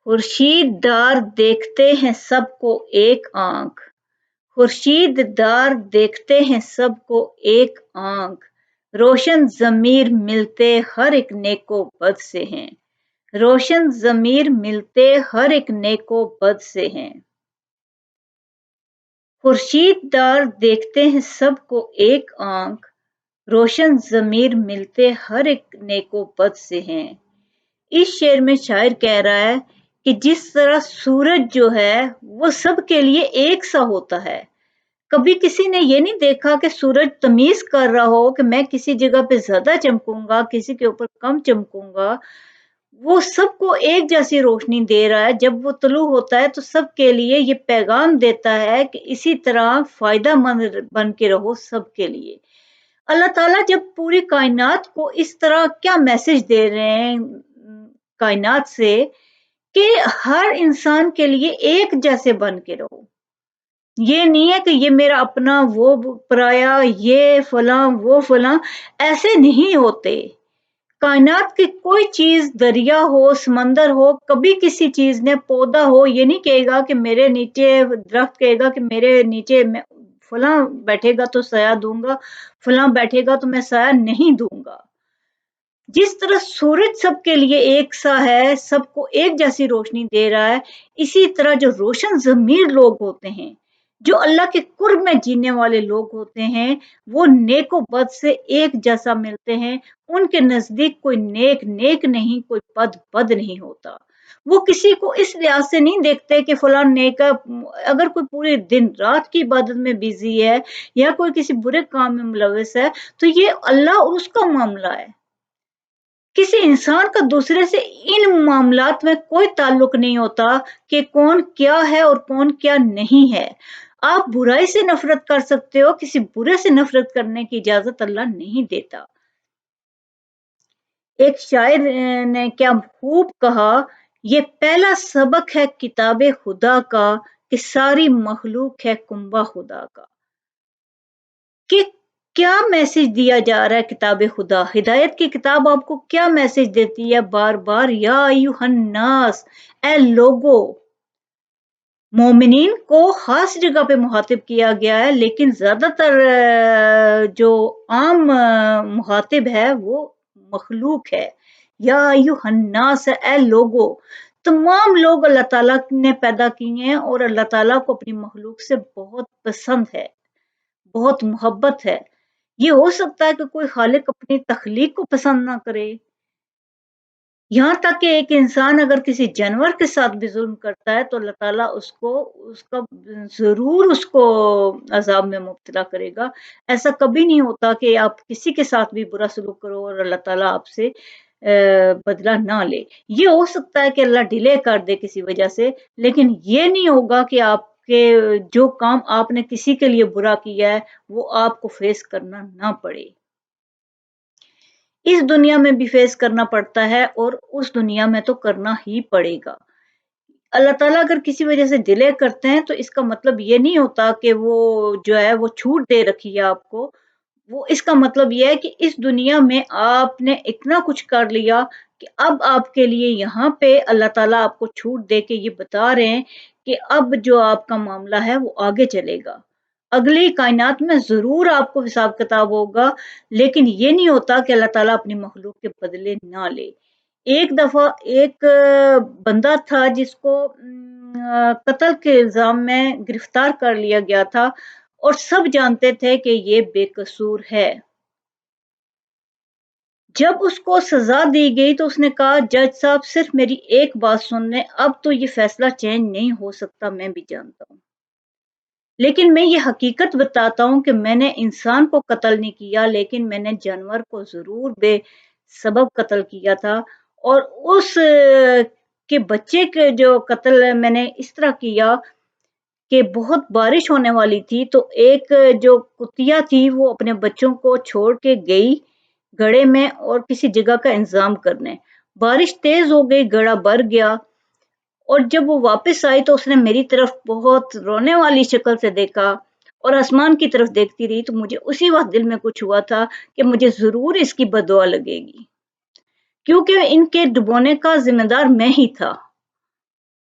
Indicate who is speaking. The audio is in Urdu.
Speaker 1: خورشید دار دیکھتے ہیں سب کو ایک آنکھ، خورشید دار دیکھتے ہیں سب کو ایک آنکھ، روشن ضمیر ملتے ہر ایک نیک و بد سے ہیں، روشن ضمیر ملتے ہر ایک نیک و بد سے ہیں۔ خورشید دار دیکھتے ہیں سب کو ایک آنکھ، روشن ضمیر ملتے ہر ایک نیک و بد سے ہیں۔ اس شعر میں شاعر کہہ رہا ہے کہ جس طرح سورج جو ہے وہ سب کے لیے ایک سا ہوتا ہے، کبھی کسی نے یہ نہیں دیکھا کہ سورج تمیز کر رہا ہو کہ میں کسی جگہ پہ زیادہ چمکوں گا، کسی کے اوپر کم چمکوں گا۔ وہ سب کو ایک جیسی روشنی دے رہا ہے، جب وہ طلوع ہوتا ہے تو سب کے لیے یہ پیغام دیتا ہے کہ اسی طرح فائدہ مند بن کے رہو سب کے لیے۔ اللہ تعالیٰ جب پوری کائنات کو اس طرح کیا میسج دے رہے ہیں کائنات سے کہ ہر انسان کے لیے ایک جیسے بن کے رہو، یہ نہیں ہے کہ یہ میرا اپنا وہ پرایا، یہ فلاں وہ فلاں، ایسے نہیں ہوتے۔ کائنات کی کوئی چیز دریا ہو سمندر ہو، کبھی کسی چیز نے پودا ہو یہ نہیں کہے گا کہ میرے نیچے درخت کہے گا کہ میرے نیچے میں فلاں بیٹھے گا تو سایہ دوں گا، فلاں بیٹھے گا تو میں سایہ نہیں دوں گا۔ جس طرح سورج سب کے لیے ایک سا ہے، سب کو ایک جیسی روشنی دے رہا ہے، اسی طرح جو روشن ضمیر لوگ ہوتے ہیں، جو اللہ کے قرب میں جینے والے لوگ ہوتے ہیں، وہ نیک و بد سے ایک جیسا ملتے ہیں۔ ان کے نزدیک کوئی نیک نیک نہیں، کوئی بد بد نہیں ہوتا۔ وہ کسی کو اس لحاظ سے نہیں دیکھتے کہ فلاں نیک ہے، اگر کوئی پورے دن رات کی عبادت میں بزی ہے یا کوئی کسی برے کام میں ملوث ہے تو یہ اللہ اور اس کا معاملہ ہے۔ کسی انسان کا دوسرے سے ان معاملات میں کوئی تعلق نہیں ہوتا کہ کون کیا ہے اور کون کیا نہیں ہے۔ آپ برائی سے نفرت کر سکتے ہو، کسی برے سے نفرت کرنے کی اجازت اللہ نہیں دیتا۔ ایک شاعر نے کیا خوب کہا، یہ پہلا سبق ہے کتاب خدا کا کہ ساری مخلوق ہے کنبہ خدا کا۔ کہ کیا میسج دیا جا رہا ہے کتاب خدا؟ ہدایت کی کتاب آپ کو کیا میسج دیتی ہے بار بار؟ یا ایھا الناس، اے لوگو۔ مومنین کو خاص جگہ پہ مخاطب کیا گیا ہے، لیکن زیادہ تر جو عام مخاطب ہے وہ مخلوق ہے۔ یا ایھا الناس، اے لوگو۔ تمام لوگ اللہ تعالیٰ نے پیدا کیے ہیں اور اللہ تعالیٰ کو اپنی مخلوق سے بہت پسند ہے، بہت محبت ہے۔ یہ ہو سکتا ہے کہ کوئی خالق اپنی تخلیق کو پسند نہ کرے، یہاں تک کہ ایک انسان اگر کسی جانور کے ساتھ بھی ظلم کرتا ہے تو اللہ تعالیٰ اس کا ضرور اس کو عذاب میں مبتلا کرے گا۔ ایسا کبھی نہیں ہوتا کہ آپ کسی کے ساتھ بھی برا سلوک کرو اور اللہ تعالیٰ آپ سے بدلہ نہ لے۔ یہ ہو سکتا ہے کہ اللہ ڈیلے کر دے کسی وجہ سے، لیکن یہ نہیں ہوگا کہ آپ کے جو کام آپ نے کسی کے لیے برا کیا ہے وہ آپ کو فیس کرنا نہ پڑے۔ اس دنیا میں بھی فیس کرنا پڑتا ہے اور اس دنیا میں تو کرنا ہی پڑے گا۔ اللہ تعالیٰ اگر کسی وجہ سے ڈیلے کرتے ہیں تو اس کا مطلب یہ نہیں ہوتا کہ وہ جو ہے وہ چھوٹ دے رکھی ہے آپ کو۔ وہ اس کا مطلب یہ ہے کہ اس دنیا میں آپ نے اتنا کچھ کر لیا کہ اب آپ کے لیے یہاں پہ اللہ تعالیٰ آپ کو چھوٹ دے کے یہ بتا رہے ہیں کہ اب جو آپ کا معاملہ ہے وہ آگے چلے گا، اگلی کائنات میں ضرور آپ کو حساب کتاب ہوگا، لیکن یہ نہیں ہوتا کہ اللہ تعالیٰ اپنی مخلوق کے بدلے نہ لے۔ ایک دفعہ ایک بندہ تھا جس کو قتل کے الزام میں گرفتار کر لیا گیا تھا اور سب جانتے تھے کہ یہ بے قصور ہے۔ جب اس کو سزا دی گئی تو اس نے کہا جج صاحب صرف میری ایک بات سن لیں، اب تو یہ فیصلہ چینج نہیں ہو سکتا، میں بھی جانتا ہوں، لیکن میں یہ حقیقت بتاتا ہوں کہ میں نے انسان کو قتل نہیں کیا، لیکن میں نے جانور کو ضرور بے سبب قتل کیا تھا، اور اس کے بچے کے جو قتل میں نے اس طرح کیا کہ بہت بارش ہونے والی تھی تو ایک جو کتیا تھی وہ اپنے بچوں کو چھوڑ کے گئی گڑھے میں اور کسی جگہ کا انتظام کرنے۔ بارش تیز ہو گئی، گڑھا بھر گیا، اور جب وہ واپس آئی تو اس نے میری طرف بہت رونے والی شکل سے دیکھا اور آسمان کی طرف دیکھتی رہی، تو مجھے اسی وقت دل میں کچھ ہوا تھا کہ مجھے ضرور اس کی بد دعا لگے گی، کیونکہ ان کے ڈبونے کا ذمہ دار میں ہی تھا۔